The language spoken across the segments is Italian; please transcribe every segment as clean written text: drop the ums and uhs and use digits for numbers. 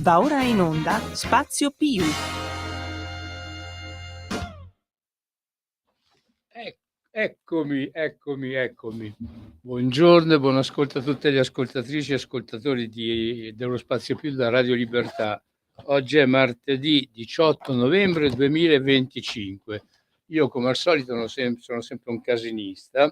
Va ora in onda Spazio Più. Eccomi. Buongiorno e buon ascolto a tutte le ascoltatrici e ascoltatori dello Spazio Più da Radio Libertà. Oggi è martedì 18 novembre 2025. Io, come al solito, sono sempre un casinista.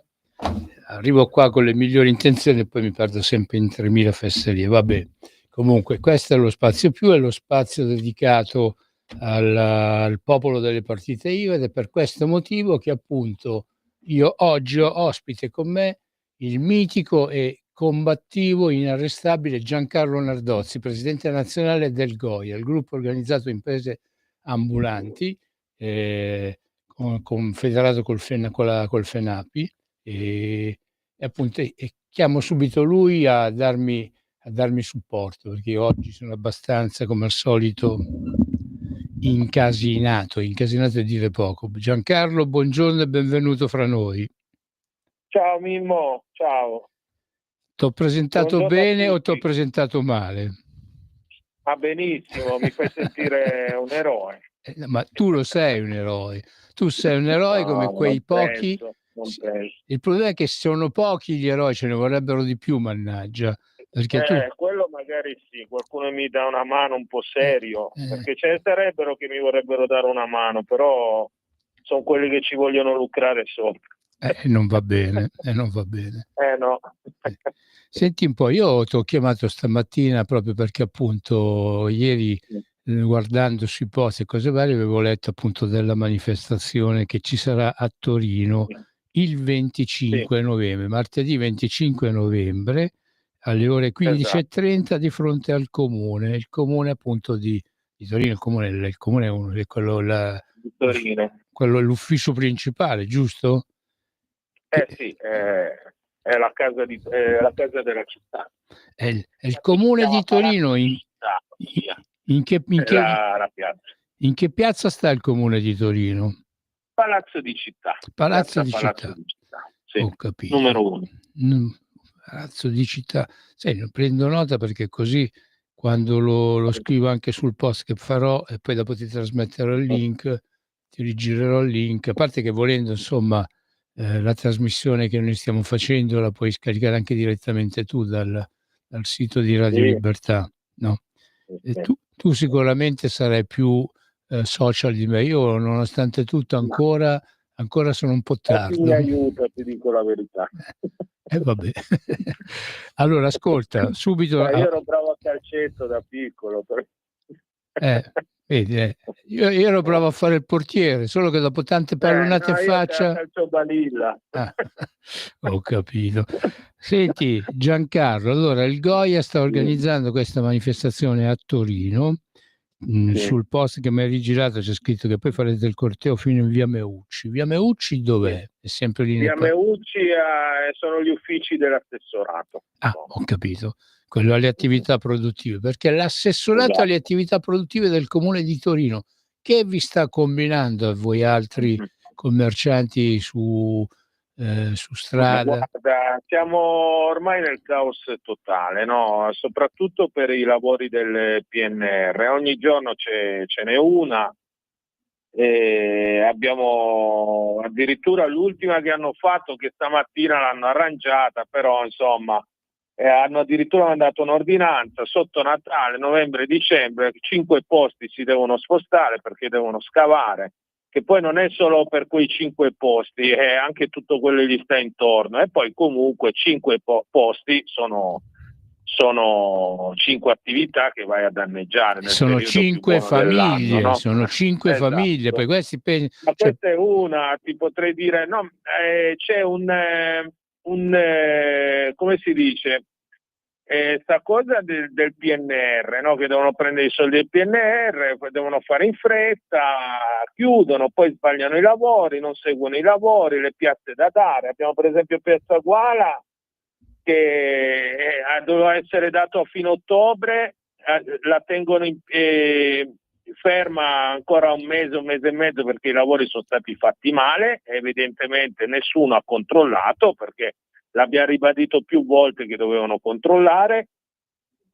Arrivo qua con le migliori intenzioni e poi mi perdo sempre in 3000 fesserie. Vabbè, comunque, questo è lo Spazio Più, è lo spazio dedicato al popolo delle partite IVA, ed è per questo motivo che appunto io oggi ho ospite con me il mitico e combattivo, inarrestabile Giancarlo Nardozzi, presidente nazionale del GOIA, il gruppo organizzato imprese ambulanti, confederato col FENAPI, e appunto chiamo subito lui a darmi supporto, perché oggi sono abbastanza, come al solito, incasinato è dire poco. Giancarlo, buongiorno e benvenuto fra noi. Ciao Mimmo, ciao. T'ho presentato Buongiorno bene o t'ho presentato male? Ah, benissimo, mi fai sentire un eroe. Ma tu lo sei un eroe. Tu sei un eroe, no, come quei pochi. Non penso. Il problema è che sono pochi gli eroi, ce ne vorrebbero di più, mannaggia. Perché quello magari sì, qualcuno mi dà una mano un po' serio, perché ce ne sarebbero che mi vorrebbero dare una mano, però sono quelli che ci vogliono lucrare sopra. Non va bene, non va bene. No. Senti un po', io ti ho chiamato stamattina proprio perché appunto ieri, guardando sui post e cose varie, avevo letto appunto della manifestazione che ci sarà a Torino il 25 novembre, martedì 25 novembre, alle ore 15:30 di fronte al comune, il comune appunto di Torino. Il comune è quello, di Torino. Quello è l'ufficio principale, giusto? Sì, è la casa della città. È il comune di Torino. In che piazza sta il comune di Torino? Palazzo di Città. Palazzo di Città. Sì. Ho capito. Numero 1. Palazzo di Città. Sì, prendo nota perché così quando lo scrivo anche sul post che farò, e poi dopo ti trasmetterò il link, ti rigirerò il link. A parte che, volendo, insomma, la trasmissione che noi stiamo facendo la puoi scaricare anche direttamente tu dal sito di Radio Libertà, no? E tu sicuramente sarai più social di me. Io, nonostante tutto, ancora sono un po' tardo. Mi aiuta, ti dico la verità. Vabbè. Allora, ascolta, subito. Io ero bravo a calcetto da piccolo. Vedi, io ero bravo a fare il portiere, solo che dopo tante pallonate in faccia. Calcio balilla. Ho capito. Senti, Giancarlo, allora il GOIA sta organizzando questa manifestazione a Torino. Sul post che mi hai rigirato c'è scritto che poi farete il corteo fino in via Meucci. Via Meucci dov'è? È sempre lì via Meucci sono gli uffici dell'assessorato. Ho capito. Quello alle attività produttive, perché l'assessorato alle attività produttive del comune di Torino, che vi sta combinando a voi altri commercianti su strada? Guarda, siamo ormai nel caos totale, no? Soprattutto per i lavori del PNR. Ogni giorno ce n'è una. Abbiamo addirittura l'ultima che hanno fatto, che stamattina l'hanno arrangiata, però insomma hanno addirittura mandato un'ordinanza sotto Natale, novembre, dicembre, 5 posti si devono spostare perché devono scavare, che poi non è solo per quei 5 posti, è anche tutto quello che gli sta intorno, e poi comunque 5 posti sono 5 attività che vai a danneggiare. Sono 5 famiglie, no? Sono 5 famiglie, poi questi ma questa è una, ti potrei dire, no, c'è un come si dice, sta cosa del PNR, no? Che devono prendere i soldi del PNR, poi devono fare in fretta, chiudono, poi sbagliano i lavori, non seguono i lavori, le piazze da dare. Abbiamo per esempio Piazza Guala, che doveva essere dato fino a ottobre, la tengono ferma ancora un mese e mezzo perché i lavori sono stati fatti male, evidentemente nessuno ha controllato, perché l'abbiamo ribadito più volte che dovevano controllare,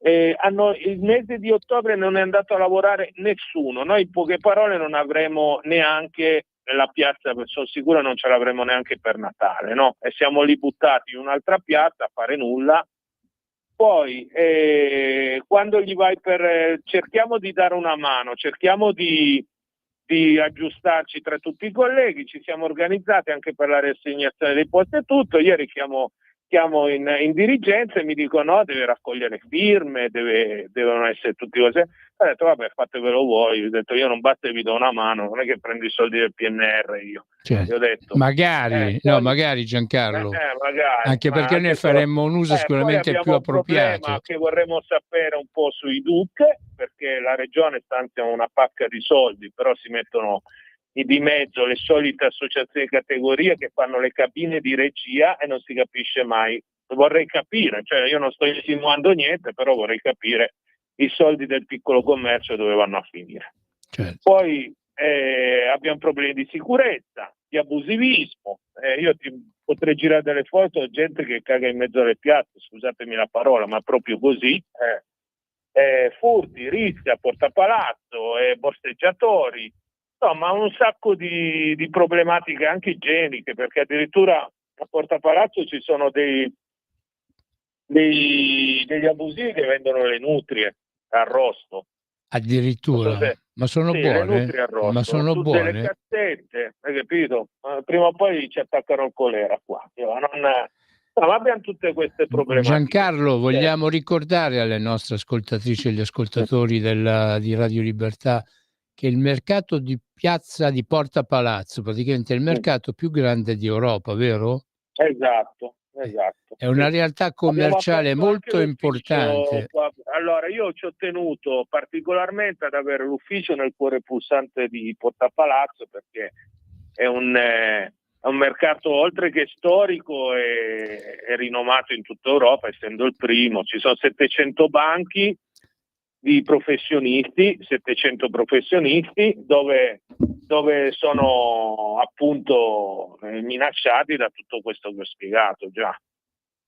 il mese di ottobre non è andato a lavorare nessuno. Noi in poche parole non avremo neanche la piazza, sono sicuro non ce l'avremo neanche per Natale, no? E siamo lì buttati in un'altra piazza a fare nulla. Poi quando gli vai cerchiamo di dare una mano, cerchiamo di aggiustarci tra tutti i colleghi, ci siamo organizzati anche per la rassegnazione dei posti e tutto. Ieri chiamo in dirigenza e mi dicono no, deve raccogliere firme, devono essere tutti cose. Ho detto vabbè, fatevelo voi. Ho detto io non basta e vi do una mano, non è che prendo i soldi del PNR io. Certo. Ho detto, magari Giancarlo, magari, anche perché noi faremmo un uso sicuramente più appropriato. Un problema che vorremmo sapere un po' sui DUC, perché la regione stanzia una pacca di soldi, però si mettono di mezzo le solite associazioni di categoria che fanno le cabine di regia e non si capisce mai. Vorrei capire, cioè io non sto insinuando niente, però vorrei capire i soldi del piccolo commercio dove vanno a finire. Certo. Poi abbiamo problemi di sicurezza, di abusivismo. Io ti potrei girare delle foto, gente che caga in mezzo alle piazze, scusatemi la parola, ma proprio così. Furti, rischi a portapalazzo, borseggiatori, insomma un sacco di problematiche anche igieniche, perché addirittura a portapalazzo ci sono degli abusivi che vendono le nutrie arrosto. Addirittura, ma sono buone? Ma sono buone? Delle cazzette, hai capito? Prima o poi ci attaccano il colera qua. Ma abbiamo tutte queste problematiche. Giancarlo, vogliamo ricordare alle nostre ascoltatrici e agli ascoltatori di Radio Libertà che il mercato di piazza di Porta Palazzo praticamente è il mercato più grande di Europa, vero? Esatto. È una realtà commerciale molto importante. Allora, io ci ho tenuto particolarmente ad avere l'ufficio nel cuore pulsante di Porta Palazzo, perché è un mercato oltre che storico e rinomato in tutta Europa, essendo il primo. Ci sono 700 banchi di professionisti, 700 professionisti, dove sono appunto minacciati da tutto questo che ho spiegato già.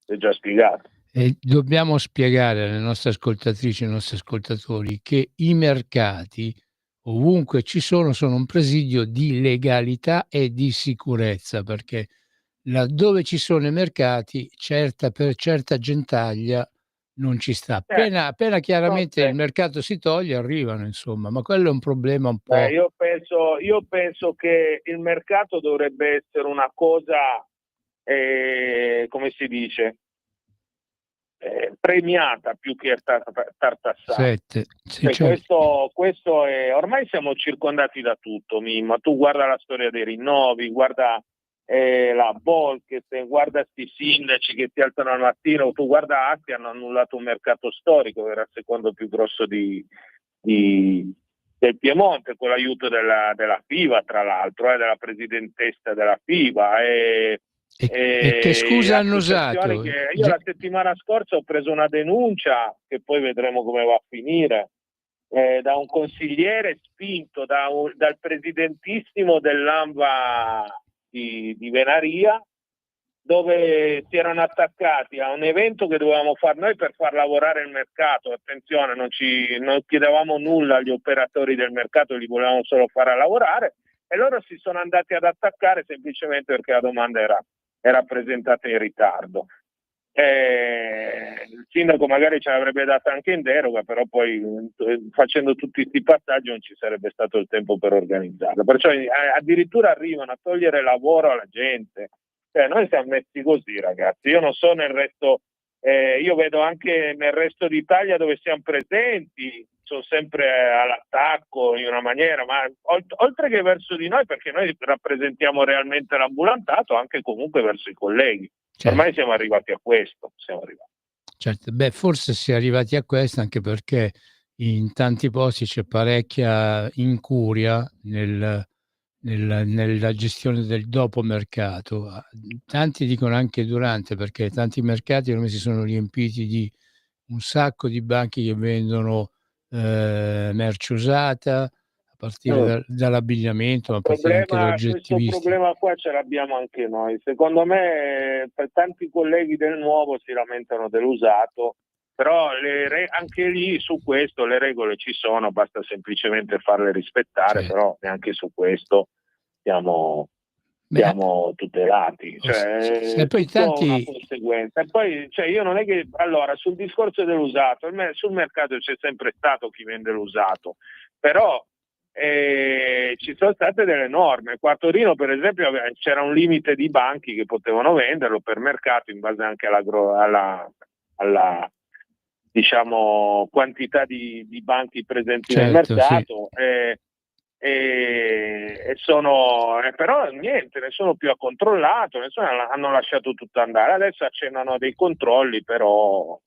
È già spiegato. E dobbiamo spiegare alle nostre ascoltatrici e ai nostri ascoltatori che i mercati, ovunque ci sono un presidio di legalità e di sicurezza, perché laddove ci sono i mercati, per certa gentaglia non ci sta. Appena chiaramente il mercato si toglie, arrivano, insomma, ma quello è un problema un po'. Io penso che il mercato dovrebbe essere una cosa, come si dice, premiata più che tartassata. Sì, certo. Questo è, ormai siamo circondati da tutto, Mimmo. Tu guarda la storia dei rinnovi, guarda la Bolkestein, guarda questi sindaci che si alzano al mattino, tu guarda Asti, hanno annullato un mercato storico, era il secondo più grosso del Piemonte, con l'aiuto della FIBA, tra l'altro, della presidentessa della FIBA. E che scusa hanno usato? Io la settimana scorsa ho preso una denuncia, che poi vedremo come va a finire, da un consigliere spinto dal presidentissimo dell'ANVA di Venaria, dove si erano attaccati a un evento che dovevamo fare noi per far lavorare il mercato. Attenzione, non chiedevamo nulla agli operatori del mercato, li volevamo solo fare lavorare, e loro si sono andati ad attaccare semplicemente perché la domanda era presentata in ritardo. Il sindaco magari ce l'avrebbe data anche in deroga, però poi facendo tutti questi passaggi non ci sarebbe stato il tempo per organizzarlo. Perciò addirittura arrivano a togliere lavoro alla gente. Noi siamo messi così, ragazzi. Io non so nel resto, io vedo anche nel resto d'Italia dove siamo presenti, sono sempre all'attacco in una maniera, ma oltre che verso di noi, perché noi rappresentiamo realmente l'ambulantato, anche comunque verso i colleghi. Certo. Ormai siamo arrivati a questo. Certo, forse si è arrivati a questo anche perché in tanti posti c'è parecchia incuria nella gestione del dopo mercato. Tanti dicono anche durante, perché tanti mercati ormai si sono riempiti di un sacco di banchi che vendono merce usata, a partire dall'abbigliamento, ma a partire anche dall'oggettivistica. Questo problema qua ce l'abbiamo anche noi. Secondo me, per tanti colleghi del nuovo si lamentano dell'usato, Però anche lì su questo le regole ci sono, basta semplicemente farle rispettare, Certo. però neanche su questo siamo tutelati, cioè e poi tutto una tanti, conseguenza. E poi io non è che, allora, sul discorso dell'usato, sul mercato c'è sempre stato chi vende l'usato, però ci sono state delle norme. Qua a Torino, per esempio, c'era un limite di banchi che potevano venderlo per mercato in base anche alla diciamo quantità di banchi presenti nel certo, sì. mercato. Però niente, nessuno più ha controllato, hanno lasciato tutto andare. Adesso accennano dei controlli, però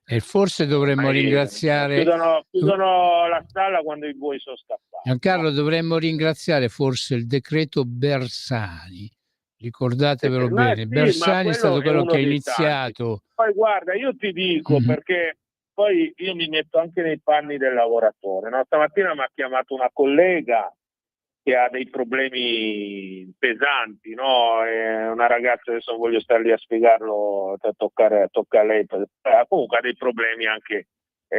E forse dovremmo ringraziare chiudono la stalla quando i buoi sono scappati. Giancarlo, dovremmo ringraziare forse il decreto Bersani. Ricordatevelo bene, Sì, ma Bersani è quello stato è quello che uno ha dei tanti. iniziato. Poi guarda, io ti dico, perché poi io mi metto anche nei panni del lavoratore, no? Stamattina mi ha chiamato una collega che ha dei problemi pesanti, no? È una ragazza, adesso non voglio stare lì a spiegarlo, tocca a lei, comunque ha dei problemi anche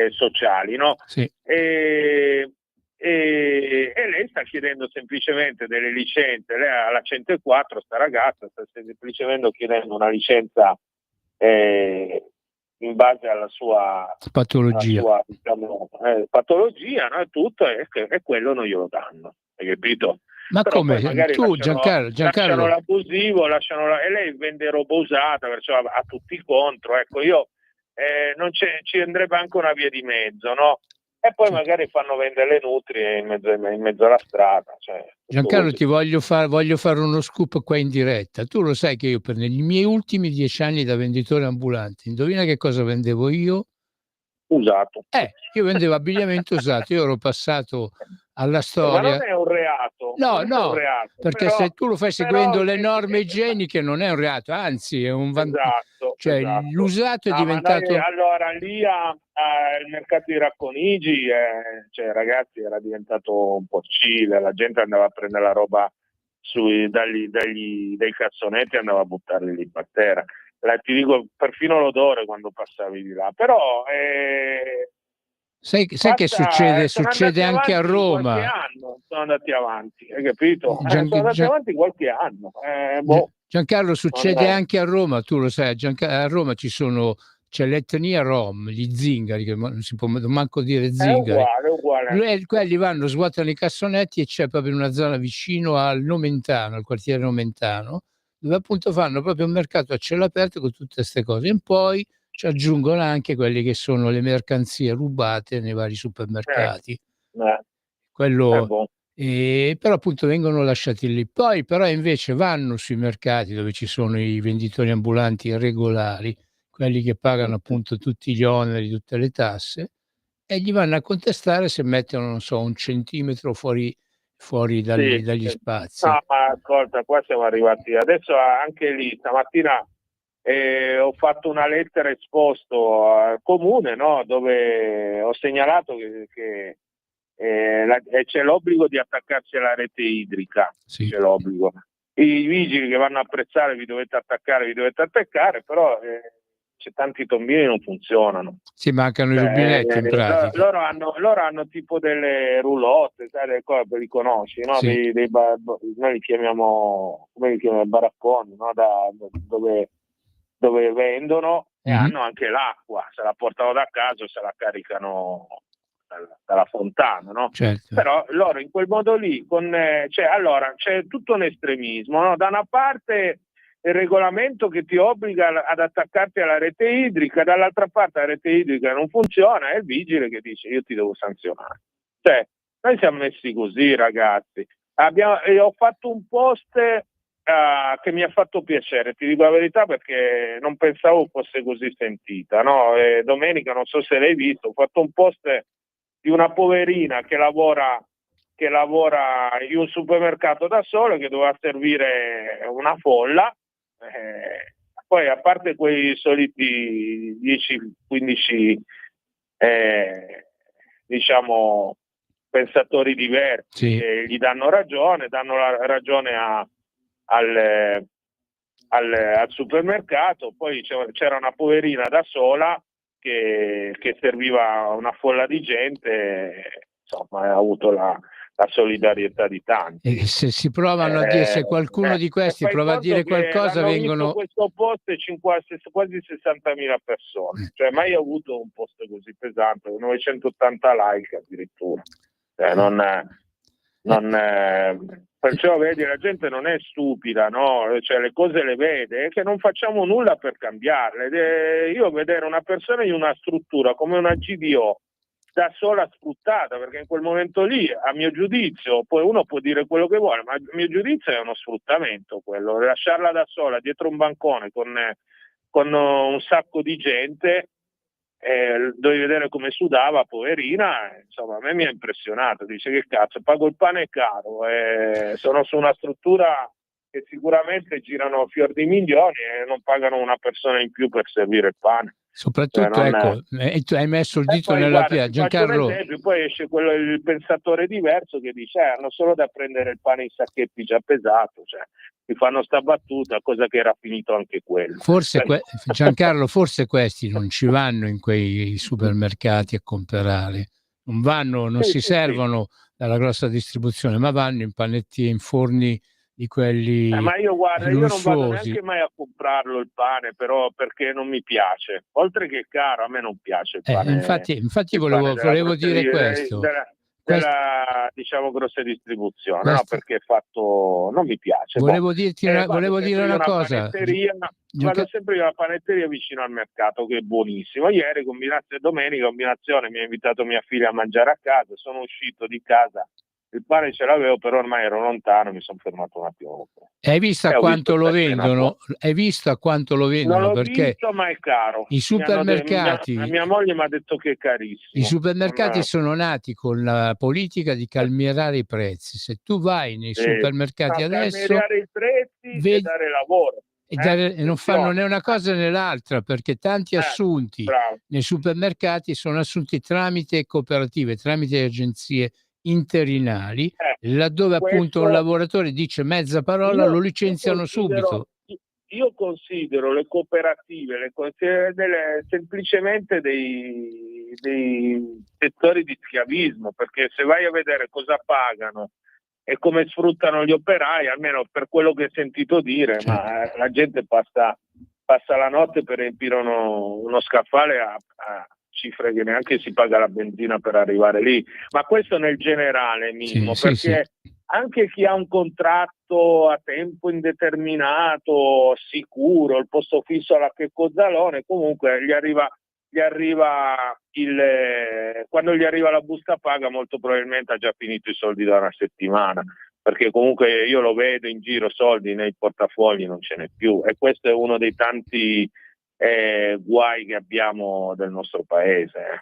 sociali, no? Sì. E lei sta chiedendo semplicemente delle licenze. Lei ha la 104, sta ragazza sta semplicemente chiedendo una licenza in base alla sua Patologia. patologia, no? E tutto, e quello non glielo danno, hai capito? Ma Però come? poi magari Tu, lasciano Giancarlo, l'abusivo, e lei vende roba usata, perciò ha tutti contro. Ecco, io ci andrebbe anche una via di mezzo, no? E poi magari fanno vendere le nutrie in mezzo alla strada. Giancarlo, ti voglio fare uno scoop qua in diretta. Tu lo sai che io nei miei ultimi 10 anni da venditore ambulante, indovina che cosa vendevo io? Usato. Io vendevo abbigliamento usato, io ero passato alla Ma non storia. è un reato, No, non è un no, reato, perché però, se tu lo fai seguendo le norme igieniche non è un reato, anzi è un esatto. cioè l'usato è No, ma noi diventato. allora lì al mercato di Racconigi, ragazzi, era diventato un po' Cile, la gente andava a prendere la roba dai cassonetti e andava a buttarli lì per terra. Ti dico, perfino l'odore quando passavi di là, però Sai che succede? sono Succede andati anche a avanti qualche Roma. anno, sono andati avanti, hai capito? Gian- Sono andati Gian- avanti qualche anno. Giancarlo, succede anche a Roma, tu lo sai, a Roma c'è l'etnia Rom, gli zingari, che non si può manco dire È zingari. uguale. Quelli vanno, svuotano i cassonetti e c'è proprio una zona vicino al Nomentano, al quartiere Nomentano, dove appunto fanno proprio un mercato a cielo aperto con tutte queste cose. E poi ci aggiungono anche quelle che sono le mercanzie rubate nei vari supermercati. Quello, Boh. però appunto vengono lasciati lì. Poi però invece vanno sui mercati dove ci sono i venditori ambulanti regolari, quelli che pagano appunto tutti gli oneri, tutte le tasse, e gli vanno a contestare se mettono, non so, 1 centimetro fuori dagli spazi. No, ma ascolta, qua siamo arrivati. Adesso anche lì, stamattina ho fatto una lettera esposto al comune, no? Dove ho segnalato che c'è l'obbligo di attaccarsi alla rete idrica, Sì. c'è l'obbligo. I vigili che vanno a apprezzare vi dovete attaccare, però c'è tanti tombini non funzionano. Si mancano i rubinetti in pratica. Loro hanno tipo delle roulotte, sai, li conosci, no? Sì. Noi li chiamiamo, come li chiamiamo, baracconi, no? Dove vendono e hanno anche l'acqua, se la portano da casa o se la caricano dalla fontana, no? Certo. Però loro in quel modo lì, allora c'è tutto un estremismo, no? Da una parte il regolamento che ti obbliga ad attaccarti alla rete idrica, dall'altra parte la rete idrica non funziona, è il vigile che dice io ti devo sanzionare. Noi siamo messi così, ragazzi. Ho fatto un post che mi ha fatto piacere, ti dico la verità, perché non pensavo fosse così sentita, no? Domenica, non so se l'hai visto, ho fatto un post di una poverina che lavora in un supermercato da sola, che doveva servire una folla. Poi, a parte quei soliti 10-15 diciamo pensatori diversi, Sì. che gli danno la ragione al supermercato, poi c'era una poverina da sola che serviva a una folla di gente, insomma, ha avuto la solidarietà di tanti. E se si provano a dire, se qualcuno di questi fai prova a conto dire che qualcosa, l'hanno visto vengono... questo post e quasi 60.000 persone, cioè mai avuto un post così pesante, 980 like addirittura. Perciò vedi, la gente non è stupida, no? Cioè le cose le vede, è che non facciamo nulla per cambiarle. Io vedere una persona in una struttura come una GDO da sola sfruttata, perché in quel momento lì, a mio giudizio, poi uno può dire quello che vuole, ma a mio giudizio è uno sfruttamento quello, lasciarla da sola dietro un bancone con un sacco di gente. Dovevi vedere come sudava, poverina, insomma a me mi ha impressionato, dice che cazzo, pago il pane caro, sono su una struttura che sicuramente girano fior di milioni e non pagano una persona in più per servire il pane. Soprattutto, ecco, tu hai messo il dito poi, nella guarda, piaga, ti faccio un Giancarlo. esempio, poi esce il pensatore diverso che dice hanno solo da prendere il pane in sacchetti già pesato, cioè ti fanno sta battuta, cosa che era finito anche quello. Forse Giancarlo, forse questi non ci vanno in quei supermercati a comprare, non si servono dalla grossa distribuzione, ma vanno in panetti, in forni di quelli ma io guarda, io non vado lussuosi. neanche mai a comprarlo il pane, però perché non mi piace. Oltre che è caro, a me non piace il pane. Infatti volevo dire questo. Della diciamo grossa distribuzione, no? Perché è fatto, non mi piace. Volevo dire una cosa. Vado sempre in una panetteria vicino al mercato che è buonissimo. Ieri, domenica, combinazione, mi ha invitato mia figlia a mangiare a casa, sono uscito di casa. Il pane ce l'avevo, però ormai ero lontano, mi sono fermato un attimo. Hai visto a quanto lo vendono? Hai visto a quanto lo vendono? Non l'ho perché visto, ma è caro. I supermercati, mia moglie mi ha detto che è carissimo. I supermercati sono nati con la politica di calmierare i prezzi. Se tu vai nei supermercati adesso, calmierare i prezzi e dare lavoro. E non fanno né una cosa né l'altra, perché tanti assunti nei supermercati sono assunti tramite cooperative, tramite agenzie interinali, laddove appunto un lavoratore dice mezza parola lo licenziano subito. Io considero le cooperative semplicemente dei settori di schiavismo, perché se vai a vedere cosa pagano e come sfruttano gli operai, almeno per quello che ho sentito dire, ma la gente passa la notte per riempire uno scaffale a cifre che neanche si paga la benzina per arrivare lì. Ma questo nel generale, Mimmo, perché anche chi ha un contratto a tempo indeterminato, sicuro, il posto fisso alla Checco-Zalone, comunque quando gli arriva la busta paga, molto probabilmente ha già finito i soldi da una settimana, perché comunque io lo vedo in giro, soldi nei portafogli non ce n'è più, e questo è uno dei tanti guai che abbiamo del nostro paese.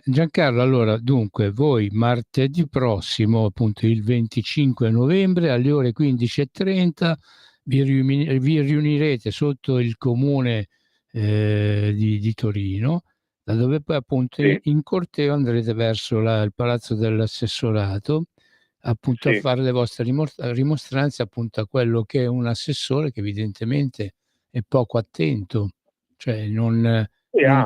Giancarlo, allora, dunque, voi martedì prossimo, appunto il 25 novembre alle ore 15:30 vi riunirete sotto il comune di Torino, da dove poi appunto in corteo andrete verso il palazzo dell'assessorato, appunto a fare le vostre rimostranze appunto a quello che è un assessore che evidentemente è poco attento, cioè non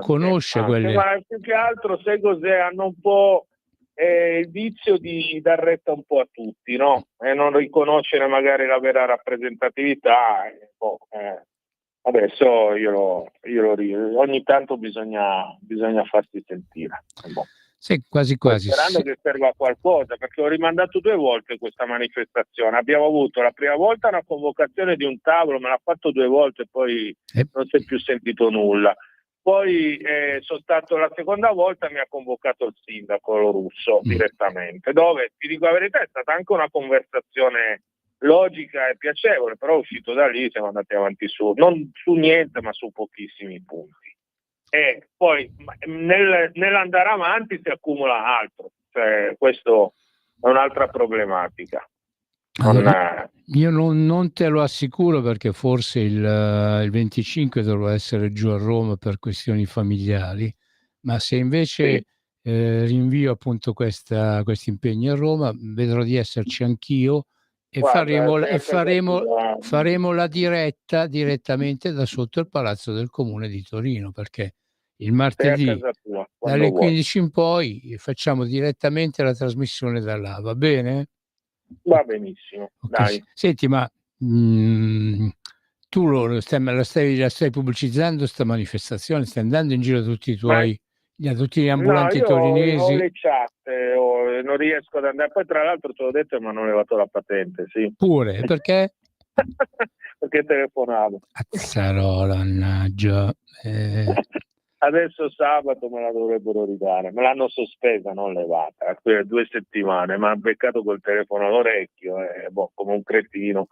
conosce quelle... Ma più che altro, sai cos'è? Hanno un po' il vizio di dar retta un po' a tutti, no? E non riconoscere magari la vera rappresentatività. Adesso ogni tanto bisogna farsi sentire. Sì, quasi quasi. Sperando che serva a qualcosa, perché ho rimandato 2 volte questa manifestazione. Abbiamo avuto la prima volta una convocazione di un tavolo, me l'ha fatto 2 volte e poi non si è più sentito nulla. Poi sono stato la seconda volta, mi ha convocato il sindaco Russo direttamente, dove, ti dico la verità, è stata anche una conversazione logica e piacevole, però uscito da lì siamo andati avanti non su niente, ma su pochissimi punti. E poi nell'andare avanti si accumula altro, cioè questo è un'altra problematica. Allora, io non te lo assicuro, perché forse il 25 dovrò essere giù a Roma per questioni familiari, ma se invece rinvio appunto questo impegno a Roma, vedrò di esserci anch'io e faremo la diretta direttamente da sotto il Palazzo del Comune di Torino, perché il Sei a martedì casa tua, quando dalle vuoi. 15 in poi facciamo direttamente la trasmissione da là, va bene? Va benissimo, Ok, dai. senti, ma tu la stai pubblicizzando sta manifestazione? Stai andando in giro a tutti Ma a tutti gli no, ambulanti io ho torinesi? le chat, non riesco ad andare. Poi tra l'altro te l'ho detto, ma non ho levato la patente, sì. Pure, perché? Perché telefonavo. Cazzarola, mannaggia. Adesso sabato me la dovrebbero ridare, me l'hanno sospesa, non levata, 2 settimane, ma ha beccato col telefono all'orecchio, come un cretino,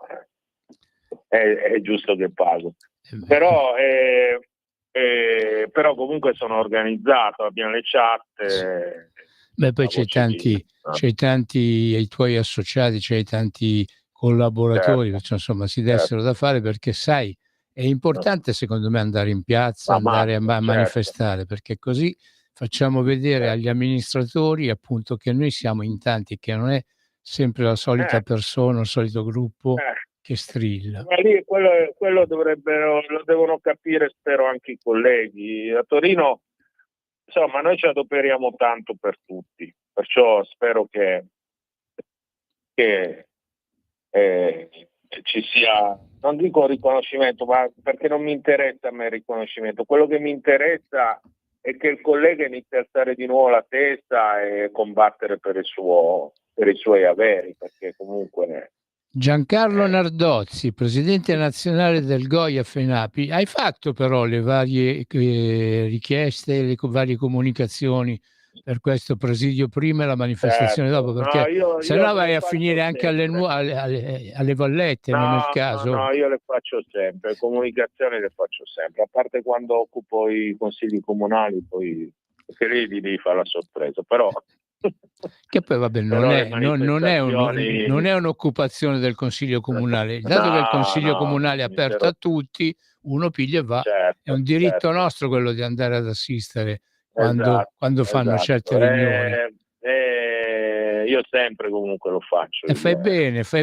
è giusto che pago. Però, però comunque sono organizzato, abbiamo le chat. Beh, poi la voce di- c'hai tanti i tuoi associati, c'hai tanti collaboratori, certo, perciò insomma si certo. dessero da fare perché sai, è importante secondo me andare in piazza, Ma andare a mazza, certo. manifestare, perché così facciamo vedere agli amministratori appunto che noi siamo in tanti, che non è sempre la solita Eh, persona, il solito gruppo eh. che strilla. Ma lì quello lo devono capire, spero, anche i colleghi. A Torino, insomma, noi ci adoperiamo tanto per tutti, perciò spero che ci sia, non dico riconoscimento, ma perché non mi interessa a me il riconoscimento. Quello che mi interessa è che il collega inizi a alzare di nuovo la testa e combattere per i suoi averi, perché comunque... Giancarlo Nardozzi, presidente nazionale del Goia FENAPI, hai fatto però le varie richieste, varie comunicazioni per questo presidio prima e la manifestazione dopo, Certo, no, perché se io no vai le a faccio finire anche sempre. alle Vallette, non è il No, no, caso? no, io le faccio sempre, comunicazioni le faccio sempre, a parte quando occupo i consigli comunali, poi perché lì gli devi fare la sorpresa, però, Che poi vabbè, però le non manifestazioni, è un'occupazione del Consiglio Comunale, dato che il no, Consiglio no, Comunale è aperto a tutti, uno piglia e va, è certo, un diritto certo, nostro quello di andare ad assistere esatto, quando fanno certe esatto. riunioni. Io sempre comunque lo faccio, E fai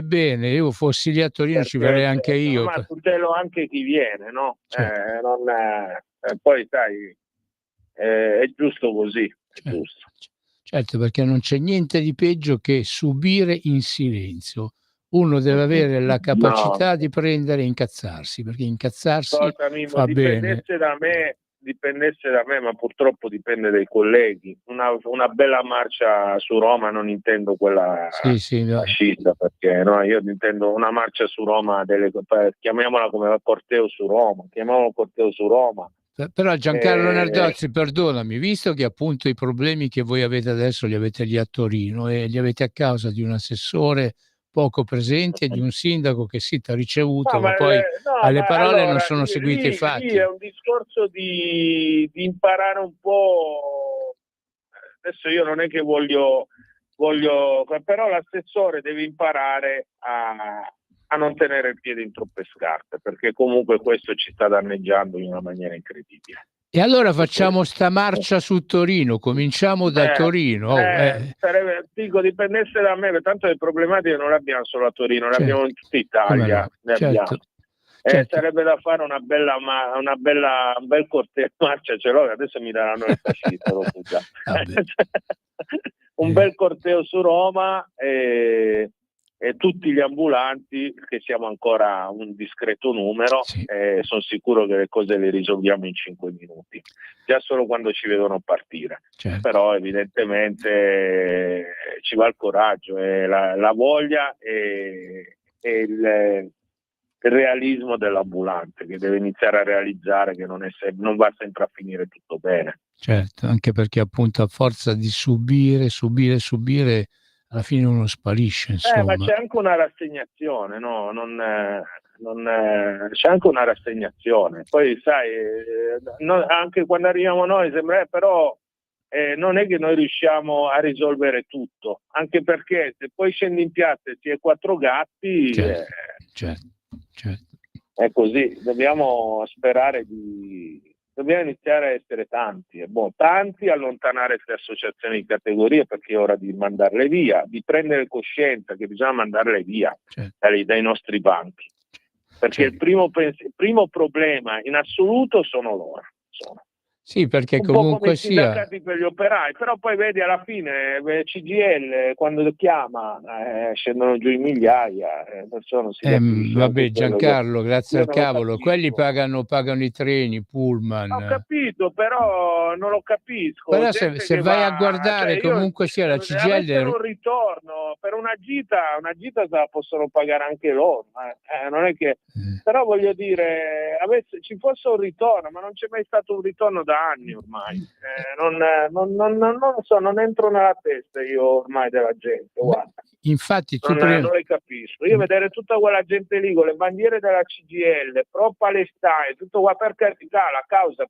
bene, io fossi lì a Torino ci verrei perché anche io. ma tutelo anche chi viene, no? Certo, Poi sai, è giusto così, è certo, giusto. certo, perché non c'è niente di peggio che subire in silenzio. Uno deve avere la No, capacità di prendere e incazzarsi, perché incazzarsi ascolta Mimmo, fa bene. dipendesse da me, ma purtroppo dipende dai colleghi. Una bella marcia su Roma, non intendo quella Sì, sì, no. fascista, perché no, io intendo una marcia su Roma, chiamiamola come corteo su Roma, chiamiamolo corteo su Roma. Però Giancarlo Eh, Nardozzi, perdonami, visto che appunto i problemi che voi avete adesso li avete lì a Torino e li avete a causa di un assessore poco presente e di un sindaco che sì, ti ha ricevuto, ma poi no, alle ma parole non allora sono seguiti i lì è fatti. un discorso di imparare un po'. Adesso io non è che voglio, però l'assessore deve imparare a non tenere il piede in troppe scarpe, perché comunque questo ci sta danneggiando in una maniera incredibile. E allora E facciamo questo. sta marcia su Torino, cominciamo da Torino. Dico, dipendesse da me, perché tanto le problematiche non le abbiamo solo a Torino, le abbiamo Certo, in tutta come Italia, no, ne abbiamo. certo, certo. Sarebbe da fare un bel corteo, marcia ce l'ho, adesso mi daranno il fascista, lo so già. Vabbè. Un bel corteo su Roma e tutti gli ambulanti, che siamo ancora un discreto numero, Sì, sono sicuro che le cose le risolviamo in 5 minuti, già solo quando ci vedono partire. certo. Però evidentemente ci va il coraggio, la voglia e il realismo dell'ambulante, che deve iniziare a realizzare che non va sempre a finire tutto bene. Certo, anche perché appunto a forza di subire, alla fine uno sparisce, Ma insomma. c'è anche una rassegnazione, no? C'è anche una rassegnazione. Poi sai, anche quando arriviamo noi sembra, però non è che noi riusciamo a risolvere tutto, anche perché se poi scendi in piazza e si è 4 gatti, Certo, certo, certo. è così. Dobbiamo iniziare a essere tanti, tanti, allontanare queste associazioni di categorie, perché è ora di mandarle via, di prendere coscienza che bisogna mandarle via Certo. dai nostri banchi, perché Certo. il primo problema in assoluto sono loro. Sì, perché un po' come comunque i sia... sindacati per gli operai, però poi vedi alla fine CGIL quando lo chiama scendono giù in migliaia, perciò non si capisce. Vabbè, Anche quello Giancarlo, grazie io al non lo cavolo, quelli capisco. pagano i treni, i Ho pullman. capito, però non lo capisco. Però Gente se che vai a va, cioè guardare io comunque sia la avessero CGIL, un ritorno per una gita se la possono pagare anche loro, non è che, però voglio dire, ci fosse un ritorno, ma non c'è mai stato un ritorno da anni ormai. Non lo so, non entro nella testa io ormai della gente, guarda. infatti tu Non le capisco. Io vedere tutta quella gente lì con le bandiere della CGIL, pro Palestina, tutto qua, per carità, la causa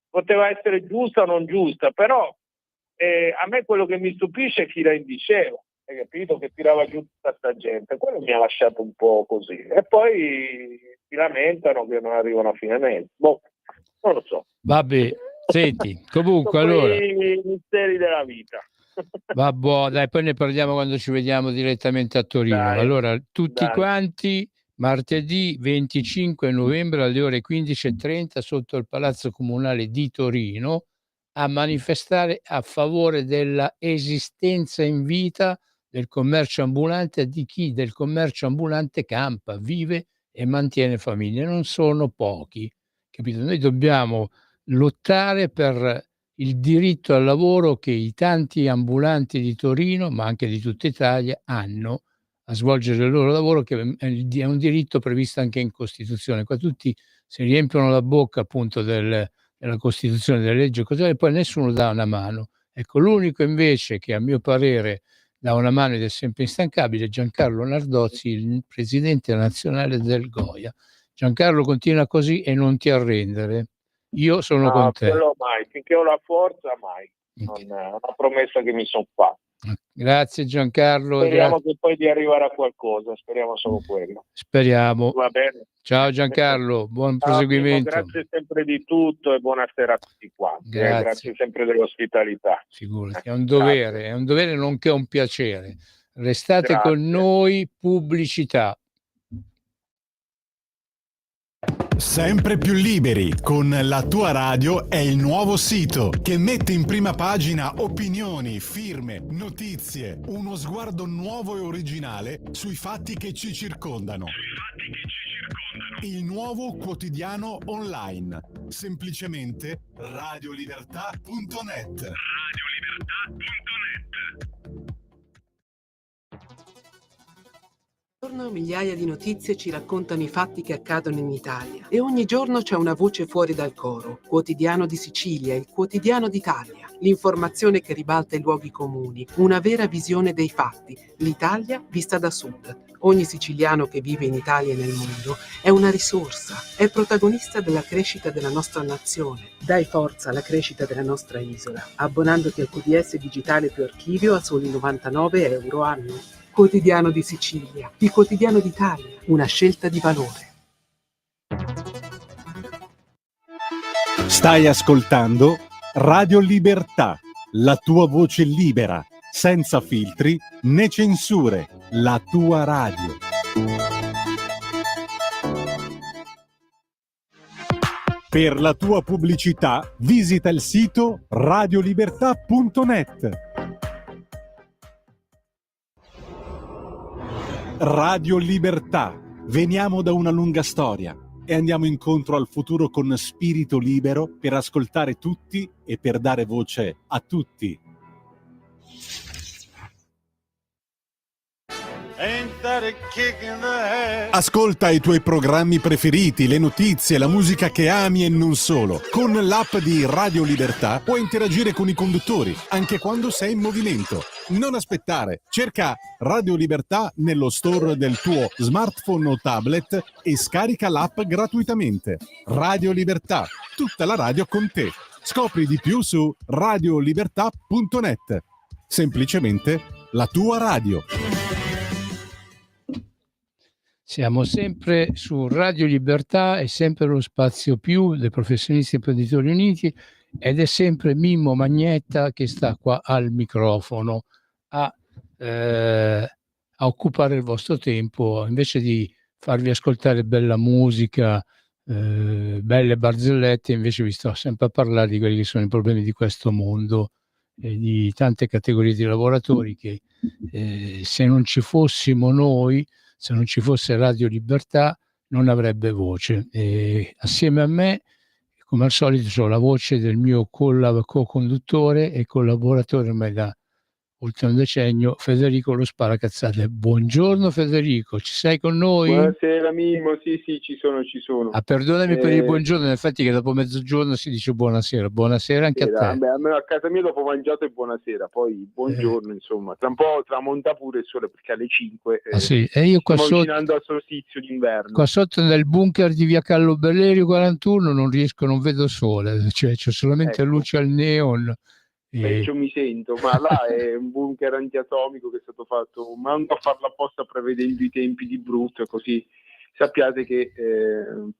poteva essere giusta o non giusta, però a me quello che mi stupisce è chi la indiceva, hai capito? Che tirava giù tutta sta gente. Quello mi ha lasciato un po' così. E poi si lamentano che non arrivano a fine mese. Boh, non lo so. Vabbè, senti, comunque Sono allora... i misteri della vita. Vabbè, dai, poi ne parliamo quando ci vediamo direttamente a Torino. Dai, Allora, tutti dai. quanti martedì 25 novembre alle ore 15:30 sotto il Palazzo Comunale di Torino a manifestare a favore della esistenza in vita del commercio ambulante e di chi del commercio ambulante campa, vive e mantiene famiglie. Non sono pochi, capito? Noi dobbiamo lottare per il diritto al lavoro che i tanti ambulanti di Torino, ma anche di tutta Italia, hanno a svolgere il loro lavoro, che è un diritto previsto anche in Costituzione. Qua tutti si riempiono la bocca appunto della Costituzione, delle leggi, così, e poi nessuno dà una mano. Ecco, l'unico invece che a mio parere dà una mano ed è sempre instancabile è Giancarlo Nardozzi, il presidente nazionale del Goia. Giancarlo, continua così e non ti arrendere. Io sono con te. Quello mai, finché ho la forza mai. Non è una promessa che mi sono fatta. Grazie Giancarlo. Speriamo che poi di arrivare a qualcosa, speriamo solo quello. Speriamo. Va bene. Ciao Giancarlo, buon Ciao, proseguimento. grazie sempre di tutto e buonasera a tutti quanti. Grazie sempre dell'ospitalità. Figurati, è un dovere nonché un piacere. Restate Grazie. con noi, pubblicità. Sempre più liberi con La Tua Radio è il nuovo sito che mette in prima pagina opinioni, firme, notizie, uno sguardo nuovo e originale sui fatti che ci circondano. Il nuovo quotidiano online, semplicemente radiolibertà.net. Ogni giorno migliaia di notizie ci raccontano i fatti che accadono in Italia e ogni giorno c'è una voce fuori dal coro. Quotidiano di Sicilia, il quotidiano d'Italia. L'informazione che ribalta i luoghi comuni, una vera visione dei fatti. L'Italia vista da sud. Ogni siciliano che vive in Italia e nel mondo è una risorsa, è protagonista della crescita della nostra nazione. Dai forza alla crescita della nostra isola, abbonandoti al QDS digitale più archivio a soli 99 euro anno. Quotidiano di Sicilia, il quotidiano d'Italia, una scelta di valore. Stai ascoltando Radio Libertà, la tua voce libera, senza filtri né censure, la tua radio. Per la tua pubblicità visita il sito radiolibertà.net. Radio Libertà. Veniamo da una lunga storia e andiamo incontro al futuro con spirito libero per ascoltare tutti e per dare voce a tutti. Ascolta i tuoi programmi preferiti, le notizie, la musica che ami e non solo. Con l'app di Radio Libertà puoi interagire con i conduttori, anche quando sei in movimento. Non aspettare, cerca Radio Libertà nello store del tuo smartphone o tablet e scarica l'app gratuitamente. Radio Libertà, tutta la radio con te. Scopri di più su radiolibertà.net. Semplicemente la tua radio. Siamo sempre su Radio Libertà, è sempre lo spazio più dei professionisti e imprenditori uniti ed è sempre Mimmo Magnetta che sta qua al microfono a occupare il vostro tempo invece di farvi ascoltare bella musica belle barzellette, invece vi sto sempre a parlare di quelli che sono i problemi di questo mondo e di tante categorie di lavoratori che se non ci fossimo noi, se non ci fosse Radio Libertà, non avrebbe voce. E assieme a me, come al solito, ho la voce del mio co-conduttore e collaboratore ormai da oltre un decennio, Federico Lo Sparacazzate. Buongiorno Federico, ci sei con noi? Buonasera Mimmo, sì, ci sono. Perdonami per il buongiorno, in effetti che dopo mezzogiorno si dice buonasera, buonasera anche a te. Beh, almeno a casa mia dopo mangiato e buonasera, poi buongiorno insomma, tra un po' tramonta pure il sole perché alle 5 sì. E io qua stiamo sotto, avvicinando al solstizio d'inverno. Qua sotto nel bunker di via Carlo Bellerio 41 non vedo sole, cioè c'è solamente luce al neon. Peggio mi sento, ma là è un bunker antiatomico che è stato fatto, mando a farlo apposta prevedendo i tempi di brutto, così sappiate che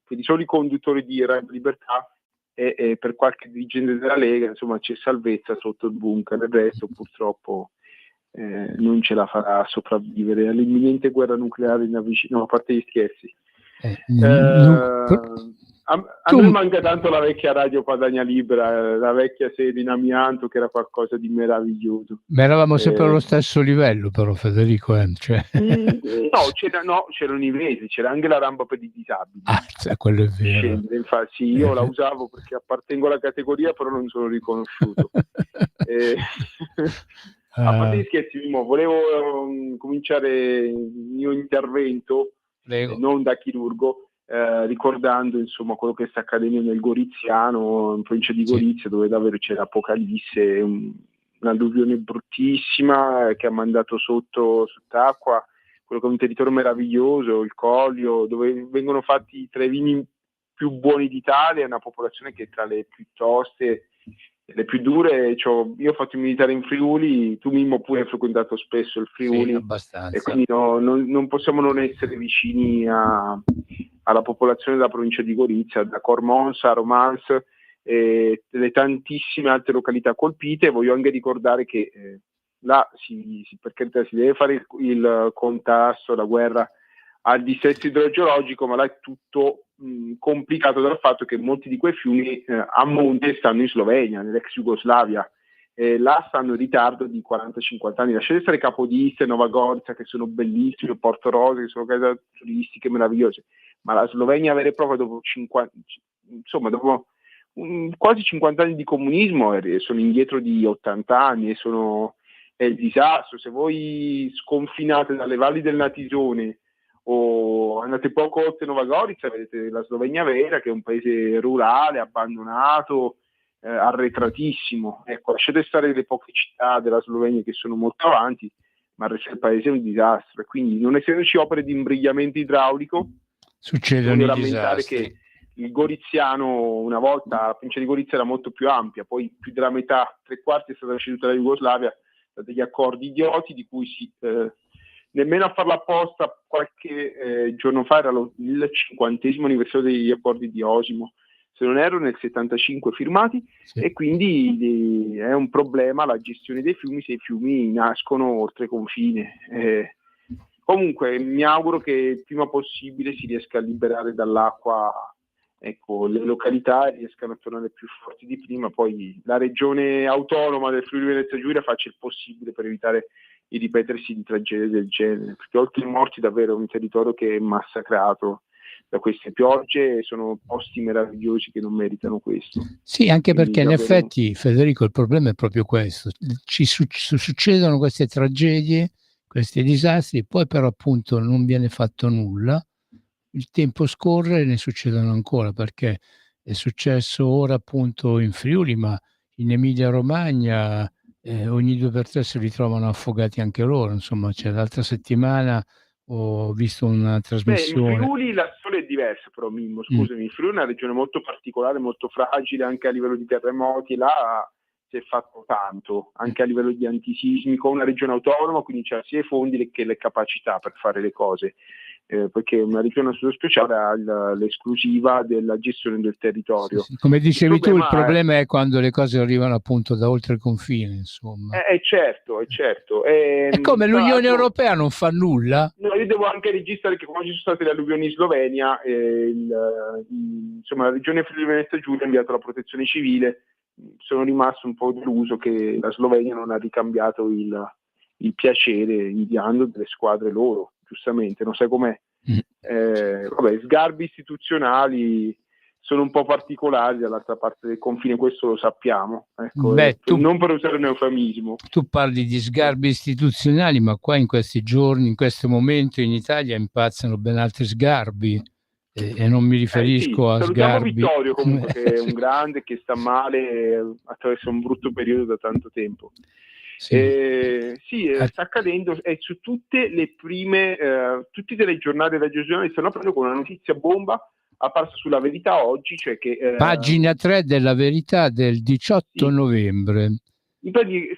di soli conduttori di Radio Libertà e per qualche dirigente della Lega, insomma, c'è salvezza sotto il bunker, il resto purtroppo non ce la farà a sopravvivere all'imminente guerra nucleare in avvicino, a parte gli scherzi. A noi manca tanto la vecchia radio Padania Libera, la vecchia sede in amianto che era qualcosa di meraviglioso. Ma eravamo sempre allo stesso livello però Federico. Cioè... c'erano i vesi, c'era anche la rampa per i disabili. Quello è vero. Infatti io la usavo perché appartengo alla categoria però non sono riconosciuto. A parte gli scherzi, volevo cominciare il mio intervento, non da chirurgo, ricordando insomma quello che sta accadendo nel Goriziano, in provincia di Gorizia, dove davvero c'è l'apocalisse, un'alluvione bruttissima che ha mandato sott'acqua quello che è un territorio meraviglioso, il Collio, dove vengono fatti tra i vini più buoni d'Italia, una popolazione che è tra le più toste, le più dure. Io ho fatto il militare in Friuli, tu Mimmo pure hai frequentato spesso il Friuli, abbastanza. E quindi non possiamo non essere vicini alla popolazione della provincia di Gorizia, da Cormonsa, Romance e le tantissime altre località colpite. Voglio anche ricordare che là per carità si deve fare il contrasto, la guerra al dissesto idrogeologico, ma là è tutto complicato dal fatto che molti di quei fiumi a monte stanno in Slovenia, nell'ex Jugoslavia. Là stanno in ritardo di 40-50 anni. Lasciate stare Capodistria e Nova Gorica, che sono bellissime, Porto Rose, che sono case turistiche meravigliose, ma la Slovenia vera e propria dopo quasi 50 anni di comunismo sono indietro di 80 anni e è il disastro. Se voi sconfinate dalle valli del Natisone o andate poco oltre Nova Gorica, vedete la Slovenia vera, che è un paese rurale, abbandonato, arretratissimo. Ecco, lasciate stare le poche città della Slovenia che sono molto avanti, ma il resto del paese è un disastro. E quindi, non essendoci opere di imbrigliamento idraulico, succedono i disastri. Che il Goriziano, una volta la provincia di Gorizia era molto più ampia, poi più della metà, 3/4 è stata ceduta alla Jugoslavia da degli accordi idioti di cui nemmeno a farla apposta qualche giorno fa era il 50° anniversario degli accordi di Osimo, se non erro nel 75 firmati, e quindi è un problema la gestione dei fiumi se i fiumi nascono oltre confine. Comunque mi auguro che il prima possibile si riesca a liberare dall'acqua, ecco, le località riescano a tornare più forti di prima, poi la regione autonoma del Friuli Venezia Giulia faccia il possibile per evitare il ripetersi di tragedie del genere, perché oltre ai morti davvero è un territorio che è massacrato da queste piogge, sono posti meravigliosi che non meritano questo. Sì, anche perché in effetti, Federico, il problema è proprio questo: ci succedono queste tragedie, questi disastri, poi però appunto non viene fatto nulla, il tempo scorre e ne succedono ancora, perché è successo ora appunto in Friuli, ma in Emilia Romagna ogni 2 per 3 si ritrovano affogati anche loro. Insomma, l'altra settimana ho visto una trasmissione. In Friuli la storia è diversa però, Mimmo, scusami, il Friuli è una regione molto particolare, molto fragile anche a livello di terremoti, là si è fatto tanto, anche a livello di antisismico, una regione autonoma, quindi c'ha sia i fondi che le capacità per fare le cose. perché una regione a statuto speciale ha l'esclusiva della gestione del territorio. Sì. Come dicevi tu, il problema è quando le cose arrivano appunto da oltre il confine, insomma. Certo, è certo. E come l'Unione Europea non fa nulla? No, io devo anche registrare che quando ci sono state le alluvioni in Slovenia, insomma, la regione Friuli-Venezia Giulia ha inviato la protezione civile. Sono rimasto un po' deluso che la Slovenia non ha ricambiato il piacere inviando delle squadre loro, giustamente, non sai com'è. Vabbè, sgarbi istituzionali sono un po' particolari dall'altra parte del confine, questo lo sappiamo, ecco. Non per usare un eufemismo. Tu parli di sgarbi istituzionali, ma qua in questi giorni, in questo momento in Italia impazzano ben altri sgarbi, e non mi riferisco a sgarbi. Vittorio comunque, che è un grande, che sta male, attraverso un brutto periodo da tanto tempo. Sta accadendo, su tutte le prime, tutti i telegiornali regionali stanno prendendo con una notizia bomba apparsa sulla Verità oggi, cioè che pagina 3 della Verità del 18 novembre.